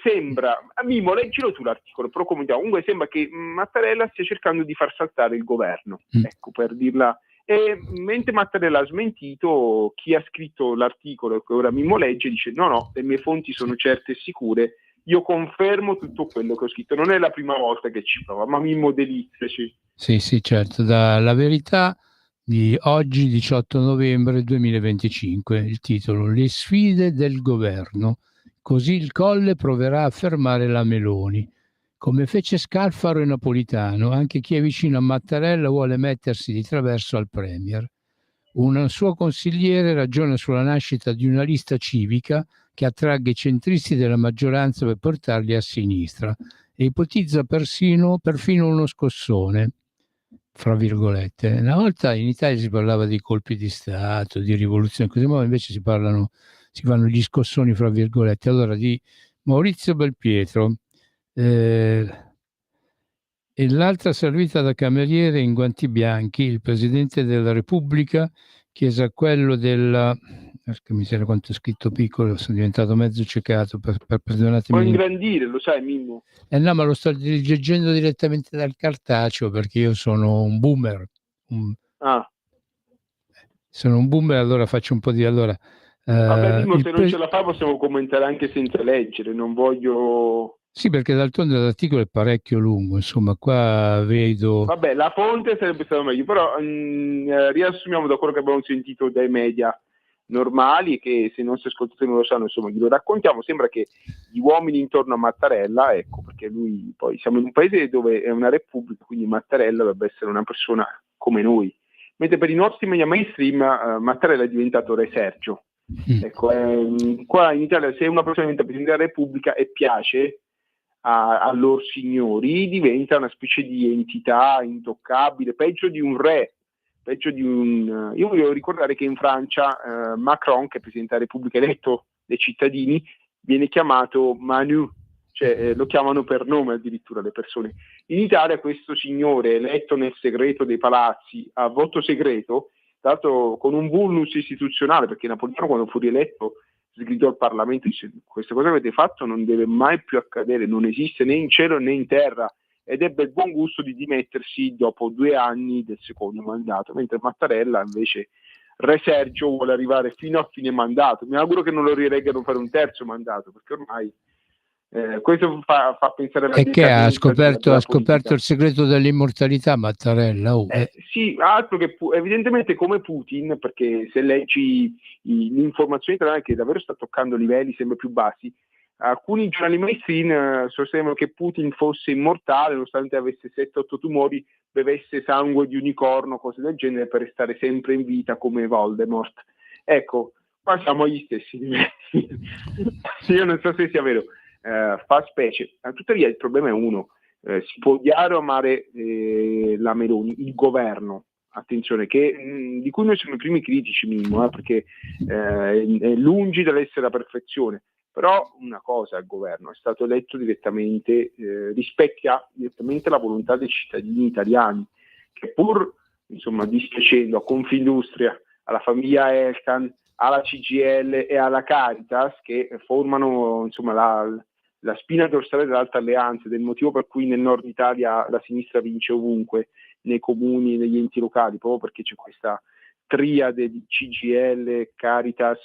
Sembra, Mimmo, leggilo tu l'articolo, però comunque sembra che Mattarella stia cercando di far saltare il governo, ecco, per dirla. E mentre Mattarella ha smentito, chi ha scritto l'articolo che ora Mimmo legge dice no, le mie fonti sono certe e sicure, io confermo tutto quello che ho scritto. Non è la prima volta che ci prova, ma Mimmo deliziaci. Sì, certo, dalla Verità di oggi 18 novembre 2025, il titolo: Le sfide del governo, così il Colle proverà a fermare la Meloni. Come fece Scalfaro e Napolitano, anche chi è vicino a Mattarella vuole mettersi di traverso al Premier. Un suo consigliere ragiona sulla nascita di una lista civica che attragga i centristi della maggioranza per portarli a sinistra e ipotizza perfino uno scossone, fra virgolette. Una volta in Italia si parlava di colpi di Stato, di rivoluzione, così, ma invece si fanno gli scossoni, fra virgolette. Allora, di Maurizio Belpietro, e l'altra servita da cameriere in guanti bianchi, il Presidente della Repubblica chiese a quello della... Che miseria, quanto è scritto piccolo, sono diventato mezzo ciecato, perdonatemi. Puoi ingrandire, lo sai, Mimmo? No, ma lo sto leggendo direttamente dal cartaceo, perché io sono un boomer. Sono un boomer, allora faccio un po' di... Vabbè, Mimmo, se non ce la fa possiamo commentare anche senza leggere, non voglio... Sì, perché d'altronde l'articolo è parecchio lungo, insomma, qua vedo... Vabbè, la fonte sarebbe stato meglio, però riassumiamo da quello che abbiamo sentito dai media normali, che se i nostri ascoltatori non lo sanno, insomma, glielo raccontiamo. Sembra che gli uomini intorno a Mattarella, ecco, perché lui, poi siamo in un paese dove è una repubblica, quindi Mattarella dovrebbe essere una persona come noi, mentre per i nostri media mainstream Mattarella è diventato Re Sergio. Ecco, qua in Italia, se una persona diventa Presidente della Repubblica e piace a loro signori, diventa una specie di entità intoccabile, peggio di un re, io voglio ricordare che in Francia Macron, che è Presidente della Repubblica eletto dai cittadini, viene chiamato Manu, cioè lo chiamano per nome addirittura le persone. In Italia questo signore eletto nel segreto dei palazzi, a voto segreto, tra l'altro con un vulnus istituzionale, perché Napolitano quando fu rieletto sgridò al Parlamento e disse: queste cose che avete fatto non deve mai più accadere, non esiste né in cielo né in terra, ed ebbe il buon gusto di dimettersi dopo 2 anni del secondo mandato, mentre Mattarella invece, Re Sergio, vuole arrivare fino a fine mandato. Mi auguro che non lo rieleggano per un terzo mandato, perché ormai questo fa pensare alla... E che ha scoperto il segreto dell'immortalità Mattarella? Sì, altro che evidentemente come Putin, perché se leggi l'informazione italiana, che davvero sta toccando livelli sempre più bassi, alcuni giornali mainstream sostenevano che Putin fosse immortale nonostante avesse 7-8 tumori, bevesse sangue di unicorno, cose del genere, per restare sempre in vita come Voldemort. Ecco, qua siamo agli stessi livelli. Io non so se sia vero. Fa specie. Tuttavia il problema è uno: si può odiare o amare la Meloni, il governo, attenzione, di cui noi siamo i primi critici, Mimmo, perché è lungi dall'essere la perfezione, però una cosa, il governo è stato eletto direttamente, rispecchia direttamente la volontà dei cittadini italiani, che pur insomma dispiacendo a Confindustria, alla famiglia Elkann, alla CGIL e alla Caritas, che formano insomma la spina dorsale dell'Alta Alleanza, del motivo per cui nel nord Italia la sinistra vince ovunque, nei comuni, negli enti locali, proprio perché c'è questa triade di CGIL, Caritas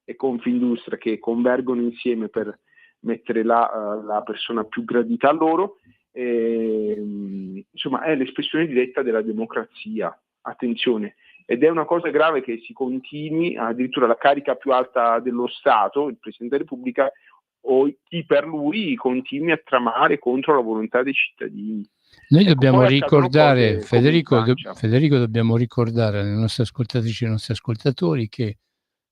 e Confindustria che convergono insieme per mettere la persona più gradita a loro. Insomma, è l'espressione diretta della democrazia, attenzione, ed è una cosa grave che si continui, addirittura la carica più alta dello Stato, il Presidente della Repubblica, o chi per lui continui a tramare contro la volontà dei cittadini. Noi dobbiamo poi ricordare, cose come in Francia. Federico, dobbiamo ricordare alle nostre ascoltatrici e ai nostri ascoltatori che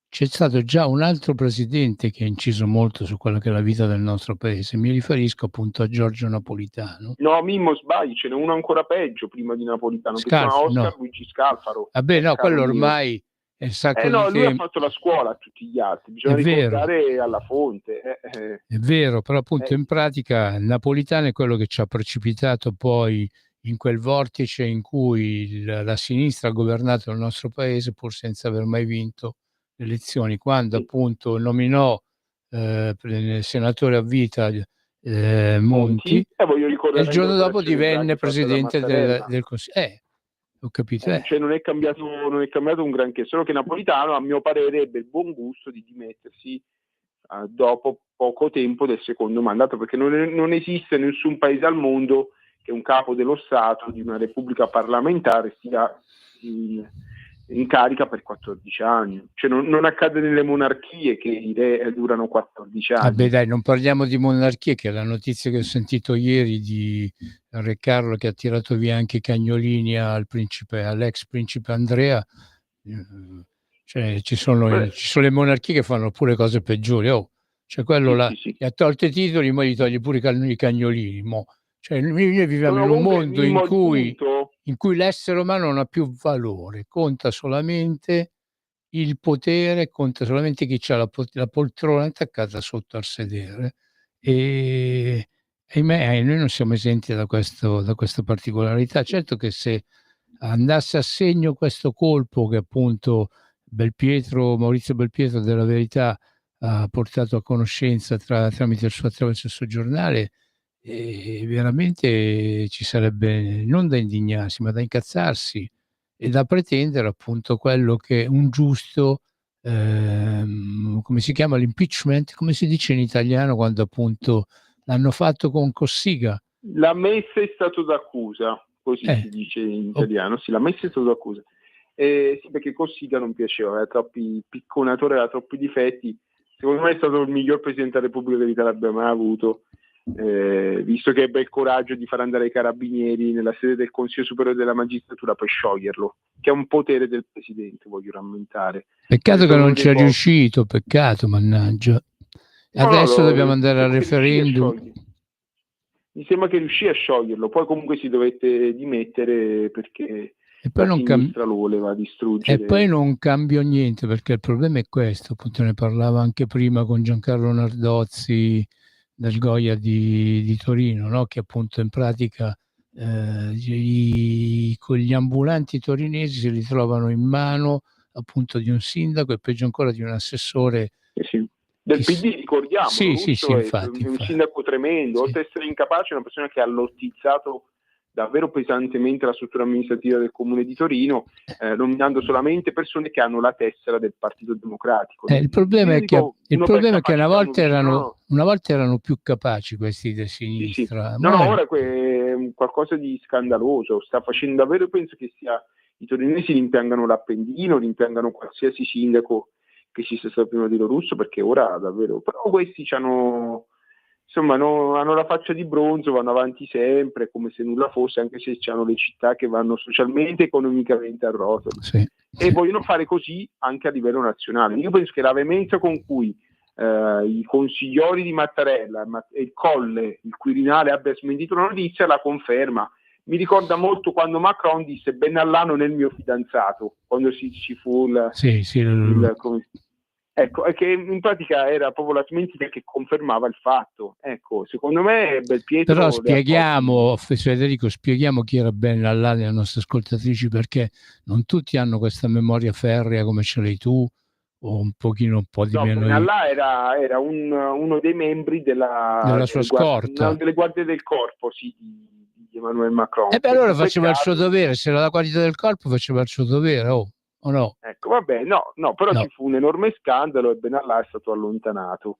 c'è stato già un altro presidente che ha inciso molto su quella che è la vita del nostro paese. Mi riferisco appunto a Giorgio Napolitano. No, Mimmo, sbagli, ce n'è uno ancora peggio prima di Napolitano, che si chiama Oscar Luigi Scalfaro. Vabbè, no, quello ormai è il sacco di lui ha fatto la scuola a tutti gli altri, bisogna ricordare alla fonte. È vero, però appunto in pratica Napolitano è quello che ci ha precipitato poi in quel vortice in cui la sinistra ha governato il nostro paese pur senza aver mai vinto le elezioni, quando appunto nominò senatore a vita Monti, e il giorno dopo divenne presidente del Consiglio. Ho capito. Cioè non è cambiato un granché, solo che Napolitano, a mio parere, ebbe il buon gusto di dimettersi dopo poco tempo del secondo mandato, perché non esiste nessun paese al mondo che un capo dello Stato di una repubblica parlamentare sia in carica per 14 anni. Cioè non accade nelle monarchie che i re durano 14 anni. Vabbè dai, non parliamo di monarchie, che è la notizia che ho sentito ieri di Re Carlo che ha tirato via anche i cagnolini all'ex principe Andrea. Cioè ci sono le monarchie che fanno pure cose peggiori. Cioè quello gli ha tolto i titoli, ma gli toglie pure i cagnolini. Cioè noi viviamo in un mondo in cui l'essere umano non ha più valore, conta solamente il potere, conta solamente chi ha la poltrona attaccata sotto al sedere, e noi non siamo esenti da questa particolarità. Certo che se andasse a segno questo colpo che appunto Maurizio Belpietro della Verità ha portato a conoscenza tramite attraverso il suo giornale, veramente ci sarebbe non da indignarsi ma da incazzarsi e da pretendere appunto quello che un giusto come si chiama, l'impeachment, come si dice in italiano quando appunto l'hanno fatto con Cossiga, la messa in stato d'accusa, così si dice in italiano. Sì, la messa in stato d'accusa. Sì, perché Cossiga non piaceva, aveva troppi picconatori, aveva troppi difetti. Secondo me è stato il miglior Presidente della Repubblica che l'Italia abbia mai avuto, visto che ebbe il coraggio di far andare i carabinieri nella sede del Consiglio Superiore della Magistratura per scioglierlo, che è un potere del Presidente, voglio rammentare. Peccato che non ci è riuscito, peccato, mannaggia. Adesso dobbiamo andare al referendum. Mi sembra che riuscì a scioglierlo, poi comunque si dovette dimettere perché la sinistra lo voleva distruggere. E poi non cambiò niente, perché il problema è questo, appunto ne parlava anche prima con Giancarlo Nardozzi del Goya di Torino, no? Che appunto in pratica con gli ambulanti torinesi si ritrovano in mano appunto di un sindaco e peggio ancora di un assessore del PD, ricordiamo. Sì, infatti. Un sindaco tremendo, oltre ad essere incapace, è una persona che ha lottizzato davvero pesantemente la struttura amministrativa del Comune di Torino, nominando solamente persone che hanno la tessera del Partito Democratico. Il problema è che una volta erano più capaci questi di sinistra. Sì. No, ora è qualcosa di scandaloso, sta facendo davvero, penso che i torinesi rimpiangano l'Appendino, rimpiangano qualsiasi sindaco che ci sia stato prima di Lorusso, perché ora davvero, però questi hanno la faccia di bronzo, vanno avanti sempre come se nulla fosse, anche se hanno le città che vanno socialmente, economicamente a rotolo, e vogliono fare così anche a livello nazionale. Io penso che la veemenza con cui i consigliori di Mattarella e il Colle, il Quirinale, abbia smentito la notizia la conferma. Mi ricorda molto quando Macron disse Benalla non è il mio fidanzato, quando ci fu ecco, è che in pratica era proprio la smentita che confermava il fatto. Ecco, secondo me Belpietro. Però Federico, spieghiamo chi era Benalla alle nostre ascoltatrici, perché non tutti hanno questa memoria ferrea come ce l'hai tu, o un po' di meno. Benalla era uno dei membri della sua scorta, delle guardie del corpo, sì, di Emmanuel Macron. E beh, allora faceva il suo dovere, se era la qualità del corpo faceva il suo dovere, o no? Ecco, vabbè, no, però ci fu un enorme scandalo e Benalla è stato allontanato.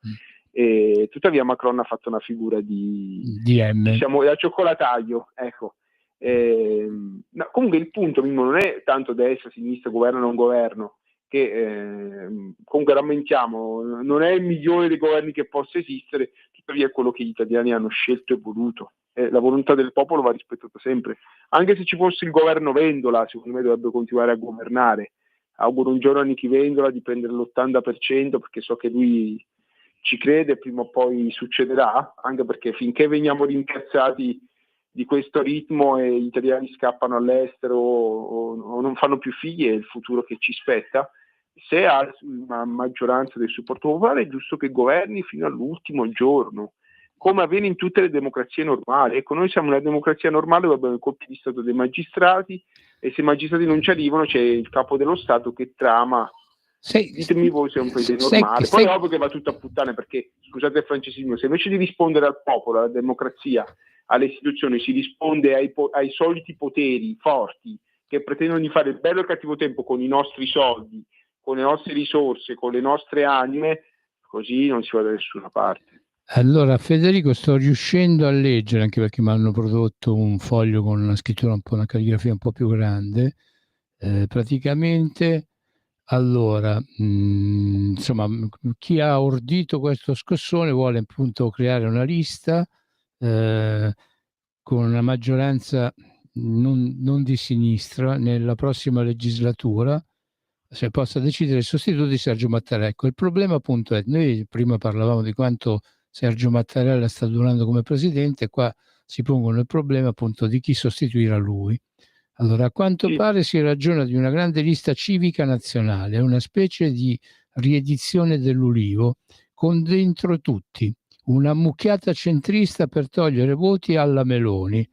E tuttavia Macron ha fatto una figura diciamo, da cioccolataio, ecco. No, comunque il punto, Mimmo, non è tanto destra, sinistra, governo o non governo, che comunque rammentiamo, non è il migliore dei governi che possa esistere, tuttavia è quello che gli italiani hanno scelto e voluto. La volontà del popolo va rispettata sempre, anche se ci fosse il governo Vendola, secondo me dovrebbe continuare a governare. Auguro un giorno a Nichi Vendola di prendere l'80%, perché so che lui ci crede, prima o poi succederà, anche perché finché veniamo rimpiazzati di questo ritmo e gli italiani scappano all'estero o non fanno più figli, è il futuro che ci spetta. Se ha una maggioranza del supporto popolare è giusto che governi fino all'ultimo giorno, come avviene in tutte le democrazie normali. Ecco, noi siamo una democrazia normale dove abbiamo i colpi di Stato dei magistrati, e se i magistrati non ci arrivano c'è il capo dello Stato che trama. Ditemi voi se è un paese normale. Poi è ovvio che va tutto a puttane, perché, scusate il francesismo, se invece di rispondere al popolo, alla democrazia, alle istituzioni, si risponde ai soliti poteri forti che pretendono di fare il bello e il cattivo tempo con i nostri soldi, con le nostre risorse, con le nostre anime, così non si va da nessuna parte. Allora, Federico, sto riuscendo a leggere, anche perché mi hanno prodotto un foglio con una scrittura una calligrafia un po' più grande. Praticamente, allora, insomma, chi ha ordito questo scossone vuole appunto creare una lista con una maggioranza non di sinistra nella prossima legislatura, se possa decidere il sostituto di Sergio Mattarella. Ecco, il problema appunto è, noi prima parlavamo di quanto Sergio Mattarella sta durando come presidente, qua si pongono il problema appunto di chi sostituirà lui. Allora, a quanto pare si ragiona di una grande lista civica nazionale, una specie di riedizione dell'Ulivo, con dentro tutti una mucchiata centrista per togliere voti alla Meloni,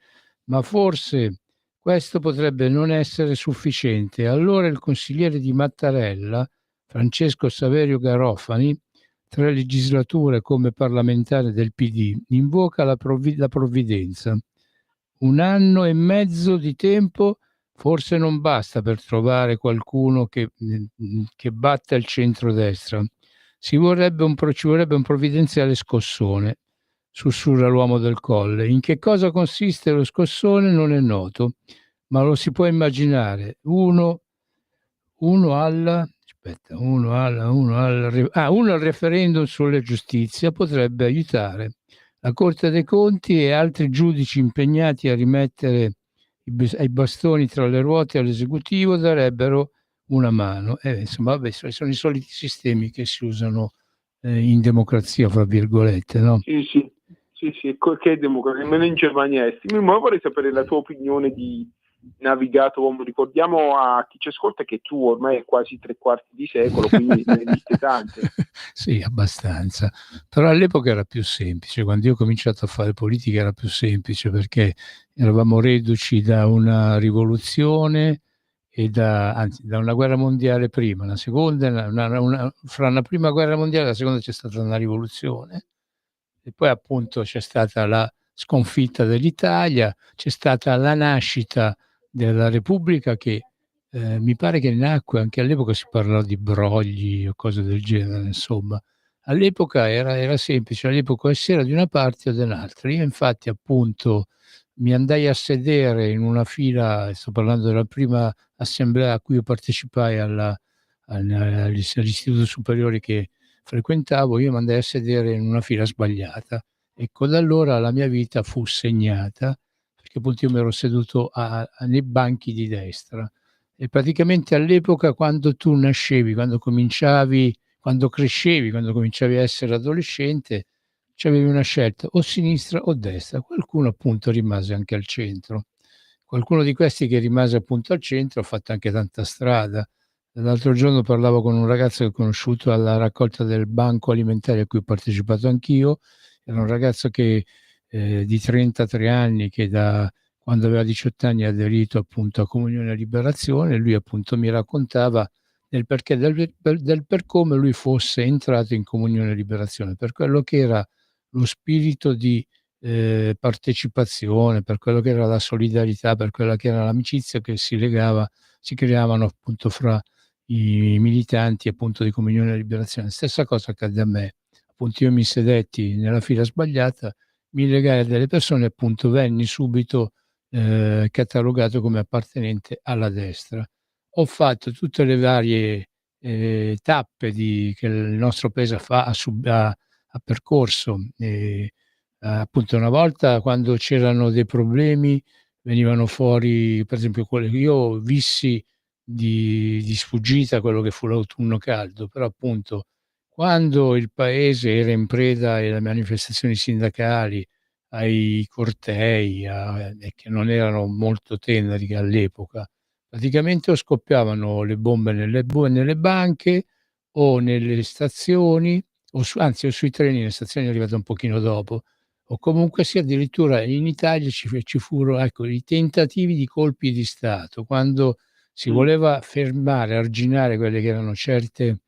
ma forse questo potrebbe non essere sufficiente. Allora il consigliere di Mattarella, Francesco Saverio Garofani, 3 legislature come parlamentare del PD, invoca la provvidenza. 1 anno e mezzo di tempo forse non basta per trovare qualcuno che batta il centrodestra. Ci vorrebbe un provvidenziale scossone, sussurra l'uomo del Colle. In che cosa consiste lo scossone non è noto, ma lo si può immaginare. Uno al referendum sulla giustizia potrebbe aiutare. La Corte dei Conti e altri giudici impegnati a rimettere i bastoni tra le ruote all'esecutivo darebbero una mano. Insomma, vabbè, sono i soliti sistemi che si usano in democrazia, fra virgolette, no? Sì, che democrazia, nemmeno in Germania è. Ma vorrei sapere la tua opinione di navigato uomo. Ricordiamo a chi ci ascolta che tu ormai hai quasi 3/4 di secolo, quindi ne hai viste tante. Sì, abbastanza. Però all'epoca era più semplice. Quando io ho cominciato a fare politica era più semplice, perché eravamo reduci da una rivoluzione e da una guerra mondiale prima, la seconda, fra una prima guerra mondiale e la seconda c'è stata una rivoluzione, e poi appunto c'è stata la sconfitta dell'Italia, c'è stata la nascita della Repubblica che mi pare che nacque, anche all'epoca si parlò di brogli o cose del genere, insomma. All'epoca era semplice, all'epoca si era di una parte o dell'altra. Io infatti appunto mi andai a sedere in una fila, sto parlando della prima assemblea a cui io partecipai all'istituto superiore che frequentavo, io mi andai a sedere in una fila sbagliata. Ecco, da allora la mia vita fu segnata, perché appunto io mi ero seduto nei banchi di destra. E praticamente all'epoca, quando tu nascevi, quando crescevi, quando cominciavi a essere adolescente, c'avevi una scelta, o sinistra o destra. Qualcuno appunto rimase anche al centro. Qualcuno di questi che rimase appunto al centro ha fatto anche tanta strada. L'altro giorno parlavo con un ragazzo che ho conosciuto alla raccolta del banco alimentare a cui ho partecipato anch'io. Era un ragazzo che di 33 anni, che da quando aveva 18 anni ha aderito appunto a Comunione e Liberazione. Lui appunto mi raccontava del perché, per come lui fosse entrato in Comunione e Liberazione, per quello che era lo spirito di partecipazione, per quello che era la solidarietà, per quella che era l'amicizia che si creavano appunto fra i militanti appunto di Comunione e Liberazione. Stessa cosa accadde a me. Appunto io mi sedetti nella fila sbagliata, mi legai a delle persone e appunto venni subito catalogato come appartenente alla destra. Ho fatto tutte le varie tappe che il nostro paese ha percorso. Appunto una volta quando c'erano dei problemi venivano fuori, per esempio io vissi di sfuggita quello che fu l'autunno caldo, però appunto quando il paese era in preda alle manifestazioni sindacali, ai cortei, e che non erano molto teneri all'epoca, praticamente o scoppiavano le bombe nelle banche o nelle stazioni, anzi o sui treni, le stazioni è arrivata un pochino dopo, o comunque sia addirittura in Italia ci furono, ecco, i tentativi di colpi di Stato, quando si voleva fermare, arginare quelle che erano certe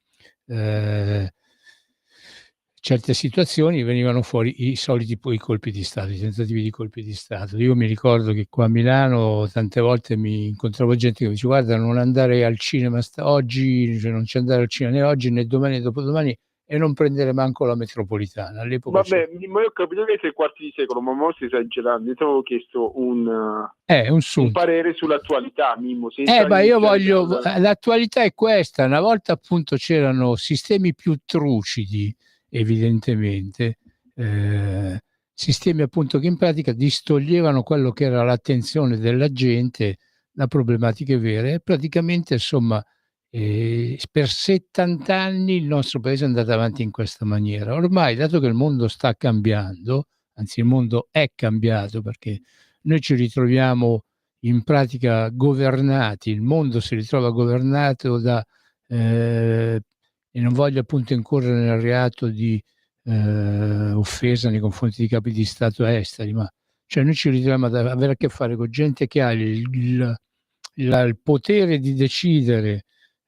situazioni, venivano fuori i soliti poi colpi di Stato, i tentativi di colpi di Stato. Io mi ricordo che qua a Milano tante volte mi incontravo gente che mi diceva: guarda, non andare al cinema oggi, cioè non c'è andare al cinema né oggi né domani né dopodomani, e non prendere manco la metropolitana. All'epoca Vabbè, io ho capito che sei quarti di secolo, ma mo stai esagerando. Io ti avevo chiesto un parere sull'attualità, Mimmo. Ma io voglio, l'attualità è questa. Una volta appunto c'erano sistemi più trucidi, evidentemente, sistemi appunto che in pratica distoglievano quello che era l'attenzione della gente da problematiche vere, e praticamente insomma per 70 anni il nostro paese è andato avanti in questa maniera. Ormai, dato che il mondo sta cambiando, anzi il mondo è cambiato, perché noi ci ritroviamo in pratica governati, il mondo si ritrova governato e non voglio appunto incorrere nel reato di offesa nei confronti di capi di Stato esteri, ma cioè noi ci ritroviamo ad avere a che fare con gente che ha il potere di decidere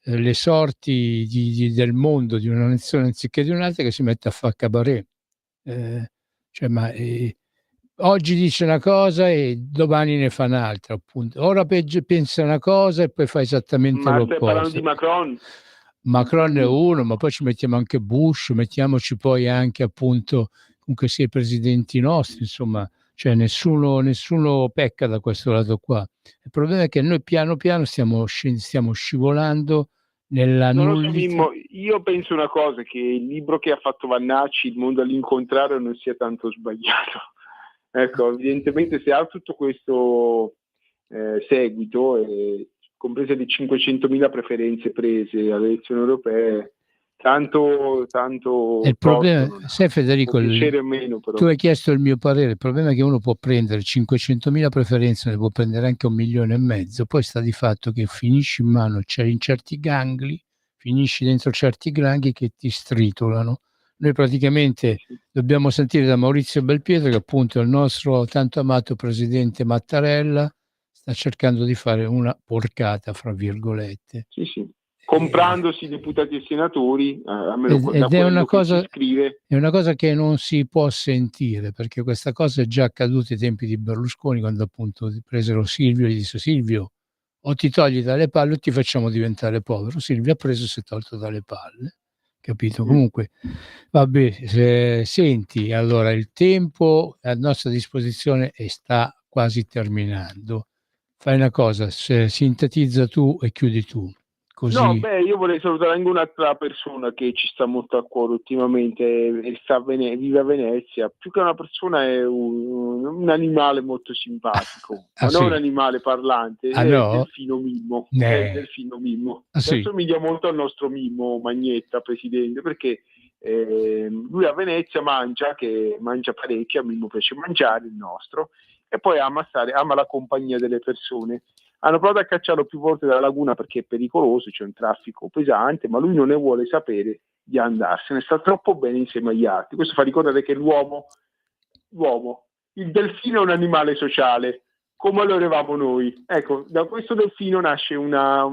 le sorti del mondo, di una nazione anziché di un'altra, che si mette a fare cabaret. Oggi dice una cosa e domani ne fa un'altra, appunto. Ora pensa una cosa e poi fa esattamente l'opposto. Ma stai parlando di Macron? Macron è uno, ma poi ci mettiamo anche Bush, mettiamoci poi anche appunto comunque sia i presidenti nostri, insomma, cioè nessuno pecca da questo lato qua. Il problema è che noi piano piano stiamo scivolando nella nullità. Io penso una cosa, che il libro che ha fatto Vannacci, Il mondo all'incontrario, non sia tanto sbagliato. Ecco, evidentemente se ha tutto questo seguito, comprese le 500.000 preferenze prese alle elezioni europee, tanto il problema, sai Federico, meno, però. Tu hai chiesto il mio parere. Il problema è che uno può prendere 500.000 preferenze, ne può prendere anche 1,5 milioni, poi sta di fatto che finisci in mano, c'è in certi gangli, finisci dentro certi gangli che ti stritolano. Noi praticamente dobbiamo sentire da Maurizio Belpietro che appunto il nostro tanto amato presidente Mattarella sta cercando di fare una porcata, fra virgolette. Sì. Comprandosi deputati e senatori, ed è una cosa che non si può sentire, perché questa cosa è già accaduta ai tempi di Berlusconi, quando appunto presero Silvio e gli disse: Silvio, o ti togli dalle palle o ti facciamo diventare povero. Silvio ha preso e si è tolto dalle palle, capito? Comunque vabbè, senti, allora il tempo a nostra disposizione sta quasi terminando. Fai una cosa, sintetizza tu e chiudi tu. Così. No, io vorrei salutare anche un'altra persona che ci sta molto a cuore ultimamente e vive a Venezia. Più che una persona è un animale molto simpatico, ma non un animale parlante, è no? Delfino Mimmo. È Delfino Mimmo. Assomiglia molto al nostro Mimmo Magnetta, presidente, perché lui a Venezia mangia parecchio, a Mimmo piace mangiare, il nostro, e poi ama la compagnia delle persone. Hanno provato a cacciarlo più volte dalla laguna perché è pericoloso, c'è un traffico pesante, ma lui non ne vuole sapere di andarsene, sta troppo bene insieme agli altri. Questo fa ricordare che l'uomo, il delfino è un animale sociale, come lo eravamo noi. Ecco, da questo delfino nasce una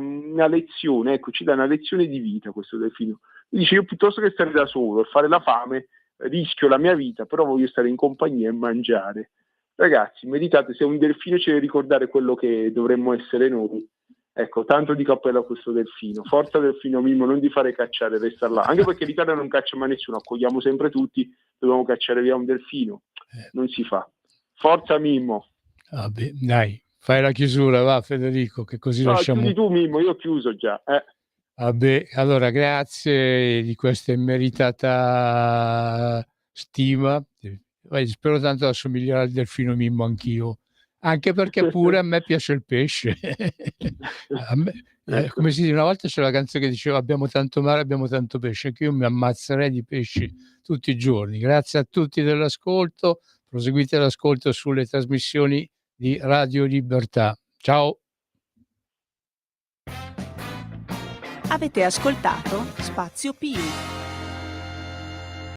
lezione, ecco, ci dà una lezione di vita questo delfino. Dice: io piuttosto che stare da solo e fare la fame, rischio la mia vita, però voglio stare in compagnia e mangiare. Ragazzi, meditate, se un delfino ci deve ricordare quello che dovremmo essere noi. Ecco, tanto di cappello a questo delfino. Forza delfino Mimmo, non di fare cacciare, resta là. Anche perché l'Italia non caccia mai nessuno, accogliamo sempre tutti, dobbiamo cacciare via un delfino. Non si fa. Forza Mimmo. Vabbè, dai, fai la chiusura, va Federico, che così No, lasciamo... chiudi tu Mimmo, io ho chiuso già. Vabbè, allora grazie di questa immeritata stima. Spero tanto di assomigliare al delfino Mimmo anch'io, anche perché pure a me piace il pesce. Come si dice, una volta c'era la canzone che diceva abbiamo tanto mare, abbiamo tanto pesce, che io mi ammazzerei di pesci tutti i giorni. Grazie a tutti dell'ascolto, proseguite l'ascolto sulle trasmissioni di Radio Libertà. Ciao. Avete ascoltato Spazio Più.